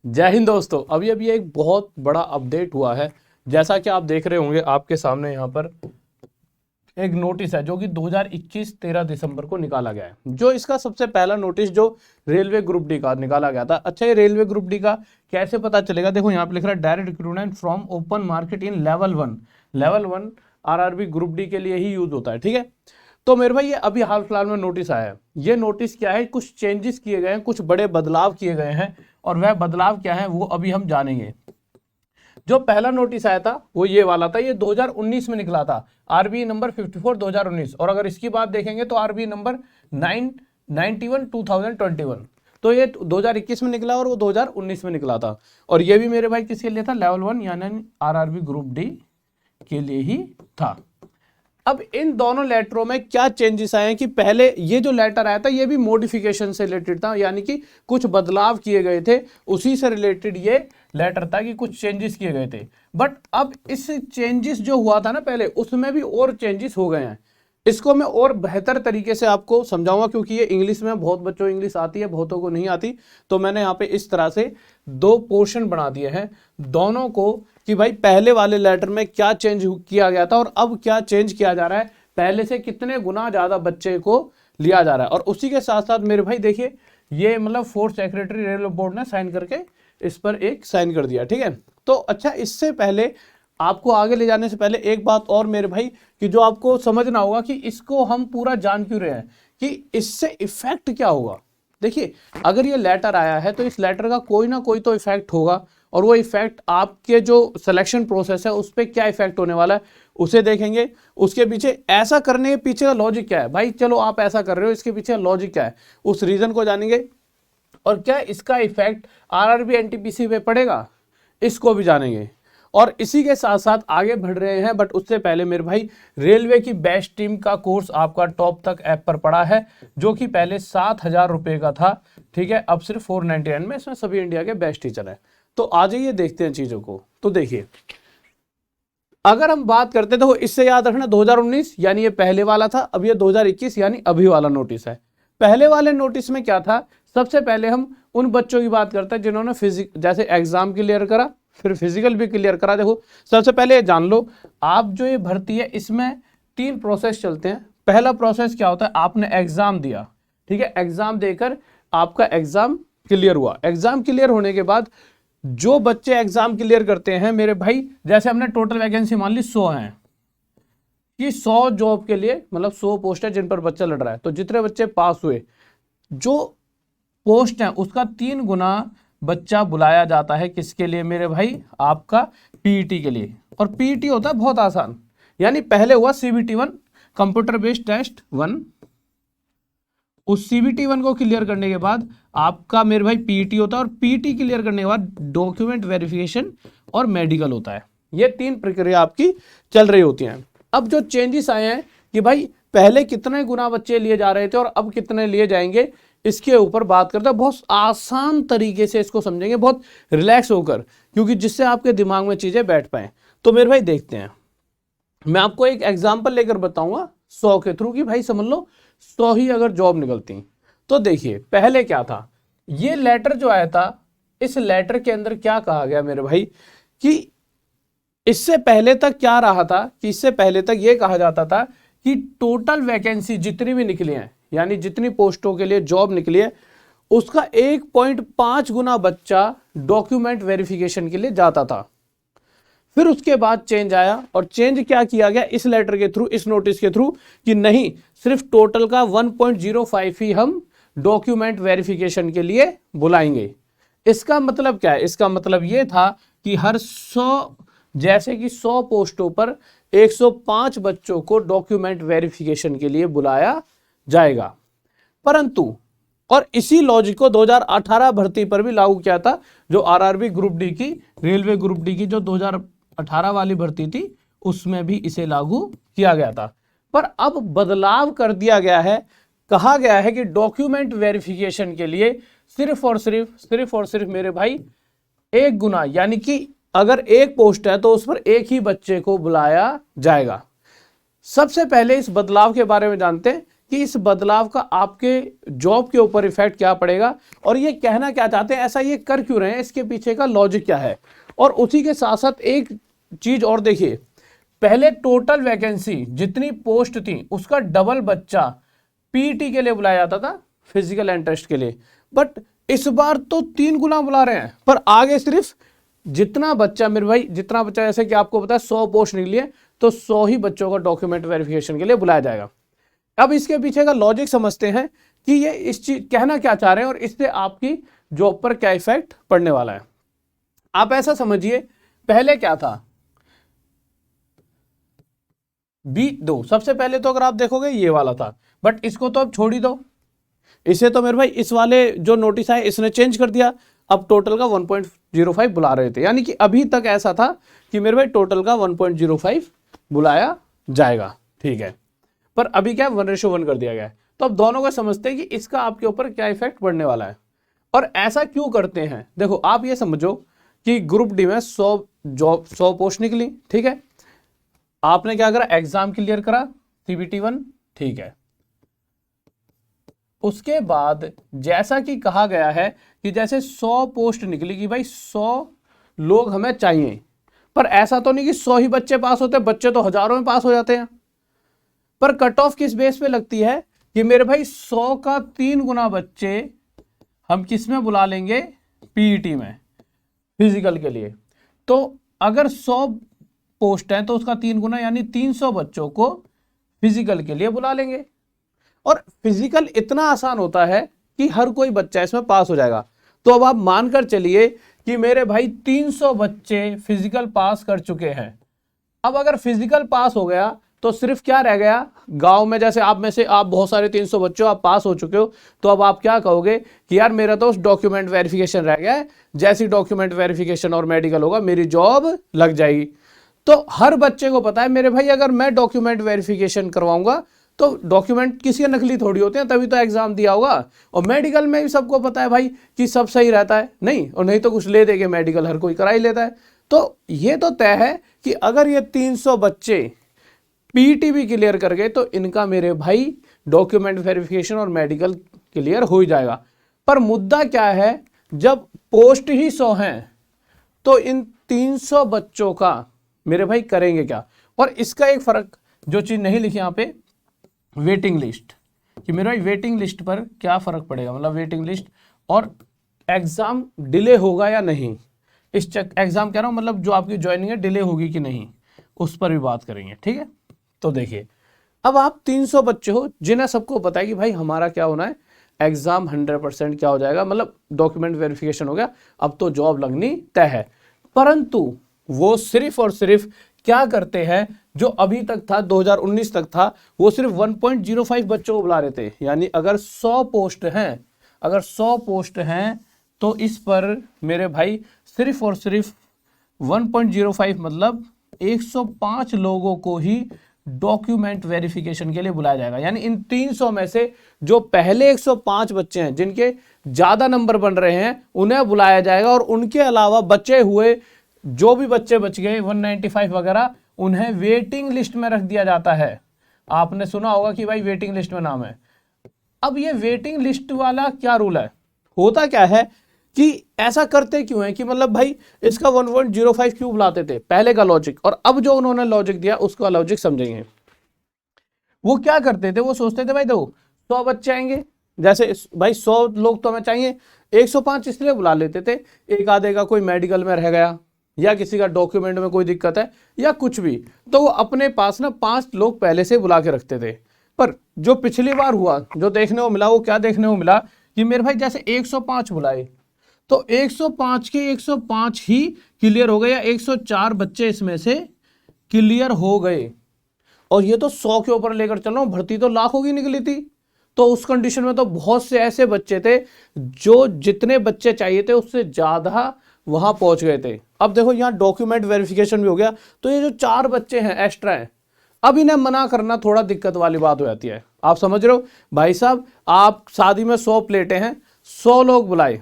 जय हिंद दोस्तों। अभी अभी एक बहुत बड़ा अपडेट हुआ है। जैसा कि आप देख रहे होंगे आपके सामने यहाँ पर एक नोटिस है जो कि 2021 13 दिसंबर को निकाला गया है। जो इसका सबसे पहला नोटिस जो रेलवे ग्रुप डी का निकाला गया था। अच्छा, ये रेलवे ग्रुप डी का कैसे पता चलेगा? देखो यहाँ पे लिख रहा है direct recruitment from open market in level 1 RRB group D के लिए ही यूज होता है। ठीक है, तो मेरे भाई ये अभी हाल फिलहाल में नोटिस आया है। ये नोटिस क्या है? कुछ चेंजेस किए गए हैं, कुछ बड़े बदलाव किए गए हैं और वह बदलाव क्या है वो अभी हम जानेंगे। जो पहला नोटिस आया था वो ये वाला था, ये 2019 में निकला था, आरबीआई नंबर 54 2019। और अगर इसकी बात देखेंगे तो आरबीआई नंबर 991 2021। तो ये 2021 में निकला और वो 2019 में निकला था। और ये भी मेरे भाई किसके लिए था? लेवल 1 यानी आरआरबी ग्रुप डी के लिए ही था। अब इन दोनों लेटरों में क्या चेंजेस आए हैं कि पहले ये जो लेटर आया था ये भी मॉडिफिकेशन से रिलेटेड था, यानी कि कुछ बदलाव किए गए थे, उसी से रिलेटेड ये लेटर था कि कुछ चेंजेस किए गए थे। बट अब इस चेंजेस जो हुआ था ना पहले, उसमें भी और चेंजेस हो गए हैं। इसको मैं और बेहतर तरीके से आपको समझाऊंगा क्योंकि ये इंग्लिश में बहुत बच्चों को इंग्लिश आती है, बहुतों को नहीं आती। तो मैंने यहाँ पे इस तरह से दो पोर्शन बना दिए हैं दोनों को कि भाई पहले वाले लेटर में क्या चेंज किया गया था और अब क्या चेंज किया जा रहा है, पहले से कितने गुना ज्यादा बच्चे को लिया जा रहा है। और उसी के साथ साथ मेरे भाई देखिए, ये मतलब फोर्थ सेक्रेटरी रेलवे बोर्ड ने साइन करके इस पर एक साइन कर दिया। ठीक है, तो अच्छा, इससे पहले आपको आगे ले जाने से पहले एक बात और मेरे भाई कि जो आपको समझना होगा कि इसको हम पूरा जान क्यों रहे हैं कि इससे इफेक्ट क्या होगा। देखिए, अगर ये लेटर आया है तो इस लेटर का कोई ना कोई तो इफेक्ट होगा और वो इफेक्ट आपके जो सिलेक्शन प्रोसेस है उस पर क्या इफेक्ट होने वाला है उसे देखेंगे। उसके पीछे ऐसा करने के पीछे का लॉजिक क्या है, भाई चलो आप ऐसा कर रहे हो, इसके पीछे लॉजिक क्या है, उस रीजन को जानेंगे। और क्या इसका इफेक्ट आरआरबी एनटीपीसी पे पड़ेगा, इसको भी जानेंगे। और इसी के साथ साथ आगे बढ़ रहे हैं। बट उससे पहले मेरे भाई, रेलवे की बेस्ट टीम का कोर्स आपका टॉप तक ऐप पर पड़ा है, जो कि पहले 7,000 रुपए का था। ठीक है, अब सिर्फ 499 में। इसमें सभी इंडिया के बेस्ट टीचर है। तो आ जाइए देखते हैं चीजों को। तो देखिए, अगर हम बात करते तो इससे याद रखना 2019 यानी ये पहले वाला था, अब ये 2021 यानी अभी वाला नोटिस है। पहले वाले नोटिस में क्या था? सबसे पहले हम उन बच्चों की बात करते हैं जिन्होंने जैसे एग्जाम क्लियर करा, फिर फिजिकल भी क्लियर करा। देखो, सबसे पहले ये जान लो, आप जो ये भर्ती है इसमें 3 प्रोसेस चलते हैं। पहला प्रोसेस क्या होता है? आपने एग्जाम दिया, ठीक है, एग्जाम देकर आपका एग्जाम क्लियर हुआ। एग्जाम क्लियर होने के बाद जो बच्चे एग्जाम क्लियर करते हैं मेरे भाई, जैसे हमने टोटल वैकेंसी मान ली 100 है कि 100 जॉब के लिए मतलब 100 पोस्ट है जिन पर बच्चा लड़ रहा है, तो जितने बच्चे पास हुए, जो पोस्ट है उसका 3 गुना बच्चा बुलाया जाता है। किसके लिए मेरे भाई? आपका पीईटी के लिए। और पीईटी होता है बहुत आसान, यानी पहले हुआ सीबीटी 1 कंप्यूटर बेस्ड टेस्ट 1, उस सीबीटी 1 को क्लियर करने के बाद आपका मेरे भाई पीईटी होता है, और पीईटी क्लियर करने के बाद डॉक्यूमेंट वेरिफिकेशन और मेडिकल होता है। ये 3 प्रक्रिया आपकी चल रही होती हैं। अब जो चेंजेस आए हैं कि भाई पहले कितने गुना बच्चे लिए जा रहे थे और अब कितने लिए जाएंगे, इसके ऊपर बात करते हैं। बहुत आसान तरीके से इसको समझेंगे, बहुत रिलैक्स होकर, क्योंकि जिससे आपके दिमाग में चीजें बैठ पाए। तो मेरे भाई देखते हैं, मैं आपको एक एग्जांपल लेकर बताऊंगा 100 के थ्रू कि भाई समझ लो 100 ही अगर जॉब निकलती। तो देखिए, पहले क्या था? ये लेटर जो आया था, इस लेटर के अंदर क्या कहा गया मेरे भाई कि इससे पहले तक क्या रहा था कि इससे पहले तक ये कहा जाता था कि टोटल वैकेंसी जितनी भी निकली है, यानी जितनी पोस्टों के लिए जॉब निकली है, उसका 1.5 गुना बच्चा डॉक्यूमेंट वेरिफिकेशन के लिए जाता था। फिर उसके बाद चेंज आया, और चेंज क्या किया गया इस लेटर के थ्रू, इस नोटिस के थ्रू, कि नहीं, सिर्फ टोटल का 1.05 ही हम डॉक्यूमेंट वेरिफिकेशन के लिए बुलाएंगे। इसका मतलब क्या है? इसका मतलब यह था कि हर 100, जैसे कि 100 पोस्टों पर 105 बच्चों को डॉक्यूमेंट वेरिफिकेशन के लिए बुलाया जाएगा। परंतु, और इसी लॉजिक को 2018 भर्ती पर भी लागू किया था, जो आरआरबी ग्रुप डी की, रेलवे ग्रुप डी की जो 2018 वाली भर्ती थी, उसमें भी इसे लागू किया गया था। पर अब बदलाव कर दिया गया है। कहा गया है कि डॉक्यूमेंट वेरिफिकेशन के लिए सिर्फ और सिर्फ मेरे भाई 1 गुना, यानी कि अगर 1 पोस्ट है तो उस पर 1 ही बच्चे को बुलाया जाएगा। सबसे पहले इस बदलाव के बारे में जानते हैं कि इस बदलाव का आपके जॉब के ऊपर इफेक्ट क्या पड़ेगा और ये कहना क्या चाहते हैं, ऐसा ये कर क्यों रहे हैं, इसके पीछे का लॉजिक क्या है। और उसी के साथ साथ एक चीज और देखिए, पहले टोटल वैकेंसी जितनी पोस्ट थी उसका डबल बच्चा पीईटी के लिए बुलाया जाता था, फिजिकल एंड टेस्ट के लिए, बट इस बार तो 3 गुना बुला रहे हैं, पर आगे सिर्फ जितना बच्चा मेरे भाई, जितना बच्चा, जैसे कि आपको पता है 100 पोस्ट निकली है तो 100 ही बच्चों का डॉक्यूमेंट वेरिफिकेशन के लिए बुलाया जाएगा। अब इसके पीछे का लॉजिक समझते हैं कि ये इस चीज कहना क्या चाह रहे हैं और इससे आपकी जॉब पर क्या इफेक्ट पड़ने वाला है। आप ऐसा समझिए, पहले क्या था, B2 सबसे पहले तो अगर आप देखोगे ये वाला था, बट इसको तो अब छोड़ ही दो, इसे तो मेरे भाई इस वाले जो नोटिस है इसने चेंज कर दिया, अब टोटल का 1.05 बुला रहे थे, यानी कि अभी तक ऐसा था कि मेरे भाई टोटल का 1.05 बुलाया जाएगा, ठीक है, पर अभी क्या 1:1 कर दिया गया है। तो अब दोनों को समझते हैं कि इसका आपके ऊपर क्या इफेक्ट पड़ने वाला है और ऐसा क्यों करते हैं। देखो आप ये समझो कि ग्रुप डी में 100 पोस्ट निकली, ठीक है, आपने क्या करा, एग्जाम क्लियर करा CBT 1, ठीक है, उसके बाद जैसा कि कहा गया है कि जैसे 100 पोस्ट निकली कि भाई 100 लोग हमें चाहिए, पर ऐसा तो नहीं कि 100 ही बच्चे पास होते, बच्चे तो हजारों में पास हो जाते हैं, पर कट ऑफ किस बेस पे लगती है कि मेरे भाई 100 का 3 गुना बच्चे हम किस में बुला लेंगे, पीईटी में, फिजिकल के लिए। तो अगर 100 पोस्ट है तो उसका 3 गुना यानी 300 बच्चों को फिजिकल के लिए बुला लेंगे, और फिजिकल इतना आसान होता है कि हर कोई बच्चा इसमें पास हो जाएगा। तो अब आप मानकर चलिए कि मेरे भाई 300 बच्चे फिजिकल पास कर चुके हैं। अब अगर फिजिकल पास हो गया तो सिर्फ क्या रह गया, गांव में जैसे आप में से आप बहुत सारे 300 बच्चों आप पास हो चुके हो, तो अब आप क्या कहोगे कि यार मेरा तो डॉक्यूमेंट वेरिफिकेशन रह गया है, जैसी डॉक्यूमेंट वेरिफिकेशन और मेडिकल होगा मेरी जॉब लग जाएगी। तो हर बच्चे को पता है मेरे भाई अगर मैं डॉक्यूमेंट वेरिफिकेशन करवाऊंगा तो डॉक्यूमेंट किसी का नकली थोड़ी होते हैं, तभी तो एग्जाम दिया होगा। और मेडिकल में भी सबको पता है भाई कि सब सही रहता है, नहीं और नहीं तो कुछ ले देंगे, मेडिकल हर कोई करा ही लेता है। तो ये तो तय है कि अगर ये 300 बच्चे पीईटी भी क्लियर कर गए तो इनका मेरे भाई डॉक्यूमेंट वेरिफिकेशन और मेडिकल क्लियर हो ही जाएगा। पर मुद्दा क्या है, जब पोस्ट ही 100 हैं तो इन 300 बच्चों का मेरे भाई करेंगे क्या। और इसका एक फर्क जो चीज नहीं लिखी यहाँ पे, वेटिंग लिस्ट, कि मेरे भाई वेटिंग लिस्ट पर क्या फर्क पड़ेगा, मतलब वेटिंग लिस्ट और एग्जाम डिले होगा या नहीं, इस एग्जाम कह रहा हूं मतलब जो आपकी ज्वाइनिंग है डिले होगी कि नहीं, उस पर भी बात करेंगे, ठीक है। तो देखिए अब आप 300 बच्चे हो जिन्हें सबको पता है कि भाई हमारा क्या होना है, एग्जाम 100% क्या हो जाएगा, मतलब डॉक्यूमेंट वेरिफिकेशन हो गया, अब तो जॉब लगनी तय है। परंतु वो सिर्फ और सिर्फ क्या करते हैं, जो अभी तक था 2019 तक था, वो सिर्फ 1.05 बच्चों को बुला रहे थे। यानी अगर 100 पोस्ट हैं, अगर 100 पोस्ट हैं तो इस पर मेरे भाई सिर्फ और सिर्फ 1.05 मतलब 105 लोगों को ही डॉक्यूमेंट वेरिफिकेशन के लिए बुलाया जाएगा। यानी इन 300 में से जो पहले 105 बच्चे हैं जिनके ज्यादा नंबर बन रहे हैं उन्हें बुलाया जाएगा, और उनके अलावा बचे हुए जो भी बच्चे बच गए 195 वगैरह, उन्हें वेटिंग लिस्ट में रख दिया जाता है। आपने सुना होगा कि भाई वेटिंग लिस्ट में नाम है। अब ये वेटिंग लिस्ट वाला क्या रूल है, होता क्या है कि ऐसा करते क्यों है कि मतलब भाई इसका 1.05 क्यों बुलाते थे, पहले का लॉजिक और अब जो उन्होंने लॉजिक दिया उसका लॉजिक समझेंगे। वो क्या करते थे, वो सोचते थे भाई देखो 100 बच्चे आएंगे, जैसे भाई 100 लोग तो हमें चाहिए, 105 इसलिए बुला लेते थे, एक आधे का कोई मेडिकल में रह गया या किसी का डॉक्यूमेंट में कोई दिक्कत है या कुछ भी, तो वो अपने पास ना 5 लोग पहले से बुला के रखते थे। पर जो पिछली बार हुआ, जो देखने को मिला, वो क्या देखने को मिला कि मेरे भाई जैसे 105 बुलाए तो 105 के 105 ही क्लियर हो गए, या 104 बच्चे इसमें से क्लियर हो गए। और ये तो 100 के ऊपर लेकर चल रहा हूं, भर्ती तो लाखों की निकली थी। तो उस कंडीशन में तो बहुत से ऐसे बच्चे थे जो जितने बच्चे चाहिए थे उससे ज्यादा वहां पहुंच गए थे। अब देखो यहाँ डॉक्यूमेंट वेरिफिकेशन भी हो गया, तो ये जो 4 बच्चे हैं एक्स्ट्रा हैं, अब इन्हें मना करना थोड़ा दिक्कत वाली बात हो जाती है। आप समझ रहे हो भाई साहब, आप शादी में 100 प्लेटें हैं, 100 लोग बुलाए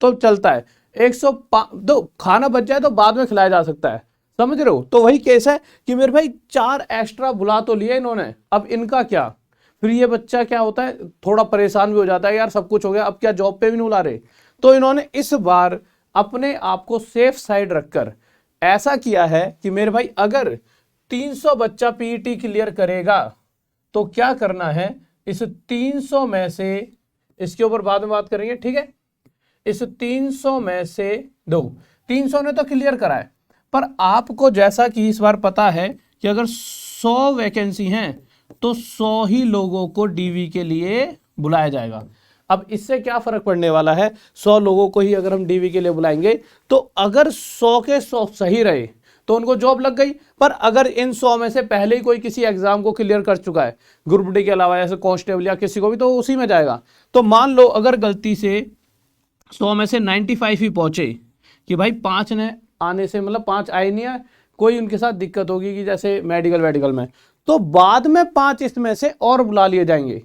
तो चलता है, 105 तो खाना बच जाए तो बाद में खिलाया जा सकता है, समझ रहे हो। तो वही केस है कि मेरे भाई 4 एक्स्ट्रा बुला तो लिए इन्होंने, अब इनका क्या, फिर ये बच्चा क्या होता है, थोड़ा परेशान भी हो जाता है, यार सब कुछ हो गया, अब क्या जॉब पे भी नहीं बुला रहे। तो इन्होंने इस बार अपने आप को सेफ साइड रखकर ऐसा किया है कि मेरे भाई अगर 300 बच्चा पीईटी क्लियर करेगा तो क्या करना है, इस 300 में से, इसके ऊपर बाद में बात करेंगे, ठीक है, इस 300 में से 300 ने तो क्लियर करा है, पर आपको जैसा कि इस बार पता है कि अगर 100 वैकेंसी हैं तो 100 ही लोगों को डीवी के लिए बुलाया जाएगा। अब इससे क्या फर्क पड़ने वाला है, 100 लोगों को ही अगर हम डीवी के लिए बुलाएंगे तो अगर 100 के 100 सही रहे तो उनको जॉब लग गई, पर अगर इन 100 में से पहले ही कोई किसी एग्जाम को क्लियर कर चुका है ग्रुप डी के अलावा, जैसे कांस्टेबल या किसी को भी, तो उसी में जाएगा। तो मान लो अगर गलती से 100 में से 95 ही पहुंचे कि भाई 5 ने आने से, मतलब 5 आए नहीं है, कोई उनके साथ दिक्कत होगी कि जैसे मेडिकल में, तो बाद में 5 इसमें से और बुला लिए जाएंगे।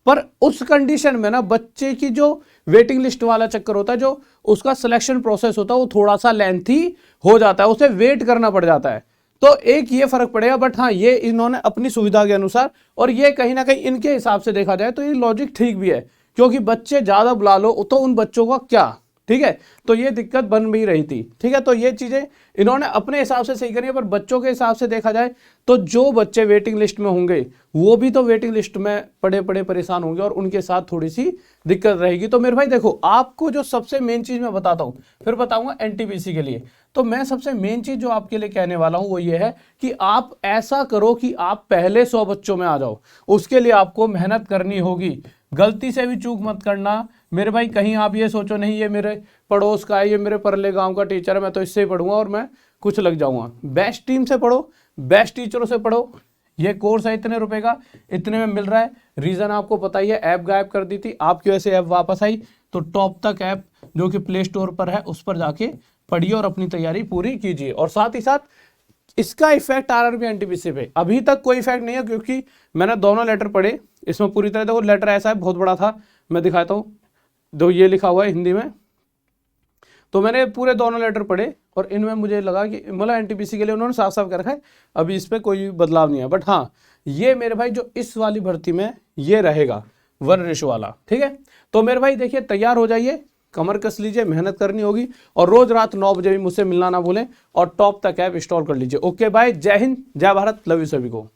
पर उस कंडीशन में ना बच्चे की जो वेटिंग लिस्ट वाला चक्कर होता है, जो उसका सिलेक्शन प्रोसेस होता है, वो थोड़ा सा लेंथी हो जाता है, उसे वेट करना पड़ जाता है। तो एक ये फर्क पड़ेगा। बट हाँ, ये इन्होंने अपनी सुविधा के अनुसार, और ये कहीं ना कहीं इनके हिसाब से देखा जाए तो ये लॉजिक ठीक भी है, क्योंकि बच्चे ज्यादा बुला लो तो उन बच्चों का क्या, ठीक है, तो ये दिक्कत बन भी रही थी, ठीक है। तो ये चीजें इन्होंने अपने हिसाब से सही करी है, पर बच्चों के हिसाब से देखा जाए तो जो बच्चे वेटिंग लिस्ट में होंगे वो भी तो वेटिंग लिस्ट में पड़े पड़े परेशान होंगे और उनके साथ थोड़ी सी दिक्कत रहेगी। तो मेरे भाई देखो, आपको जो सबसे मेन चीज मैं बताता हूं, फिर बताऊंगा एनटीपीसी के लिए। तो मैं सबसे मेन चीज जो आपके लिए कहने वाला हूं वो ये है कि आप ऐसा करो कि आप पहले 100 बच्चों में आ जाओ। उसके लिए आपको मेहनत करनी होगी, गलती से भी चूक मत करना मेरे भाई। कहीं आप ये सोचो नहीं ये मेरे पड़ोस का है, ये मेरे परले गांव का टीचर है, मैं तो इससे ही पढ़ूंगा और मैं कुछ लग जाऊंगा। बेस्ट टीम से पढ़ो, बेस्ट टीचरों से पढ़ो। ये कोर्स है इतने रुपए का, इतने में मिल रहा है। रीजन आपको पता ही है, ऐप गायब कर दी थी, आपकी वजह से ऐप वापस आई। तो टॉप तक ऐप जो कि प्ले स्टोर पर है उस पर जाके पढ़िए और अपनी तैयारी पूरी कीजिए। और साथ ही साथ इसका इफेक्ट आरआरबी एनटीपीसी पे अभी तक कोई इफेक्ट नहीं है, क्योंकि मैंने दोनों लेटर पढ़े। इसमें पूरी तरह देखो, लेटर ऐसा है, बहुत बड़ा था, मैं दिखाता हूँ, दो ये लिखा हुआ है हिंदी में। तो मैंने पूरे दोनों लेटर पढ़े और इनमें मुझे लगा कि मतलब एनटीपीसी के लिए उन्होंने साफ साफ कर रखा है, अभी इस पर कोई बदलाव नहीं है। बट हाँ, ये मेरे भाई जो इस वाली भर्ती में ये रहेगा 1 वाला, ठीक है। तो मेरे भाई देखिए, तैयार हो जाइए, कमर कस लीजिए, मेहनत करनी होगी, और रोज रात 9 बजे भी मुझसे मिलना ना भूलें, और टॉप तक ऐप इंस्टॉल कर लीजिए। ओके बाय, जय हिंद, जय भारत, लव यू सभी को।